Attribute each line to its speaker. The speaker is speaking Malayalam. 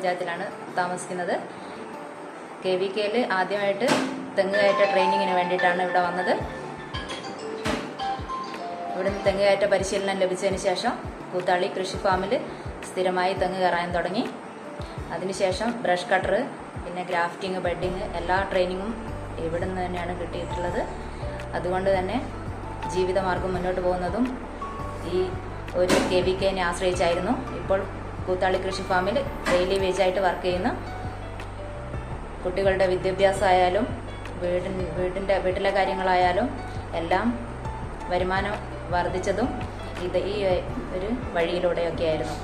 Speaker 1: പഞ്ചായത്തിലാണ് താമസിക്കുന്നത്. KVKയിൽ ആദ്യമായിട്ട് തെങ്ങ് കയറ്റ ട്രെയിനിങ്ങിന് വേണ്ടിയിട്ടാണ് ഇവിടെ വന്നത്. ഇവിടുന്ന് തെങ്ങ് കയറ്റ പരിശീലനം ലഭിച്ചതിന് ശേഷം കൂത്താളി കൃഷി ഫാമിൽ സ്ഥിരമായി തെങ്ങ് കയറാൻ തുടങ്ങി. അതിനുശേഷം ബ്രഷ് കട്ടർ, പിന്നെ ഗ്രാഫ്റ്റിംഗ്, ബെഡിങ് എല്ലാ ട്രെയിനിങ്ങും ഇവിടുന്ന് തന്നെയാണ് കിട്ടിയിട്ടുള്ളത്. അതുകൊണ്ട് തന്നെ ജീവിതമാർഗം മുന്നോട്ട് പോകുന്നതും ഈ ഒരു KVKനെ ആശ്രയിച്ചായിരുന്നു. ഇപ്പോൾ കൂത്താളി കൃഷി ഫാമിൽ ഡെയിലി വേജായിട്ട് വർക്ക് ചെയ്യുന്നു. കുട്ടികളുടെ വിദ്യാഭ്യാസമായാലും വീട്ടിലെ കാര്യങ്ങളായാലും എല്ലാം വരുമാനം വർദ്ധിച്ചതും ഈ ഒരു വഴിയിലൂടെയൊക്കെ ആയിരുന്നു.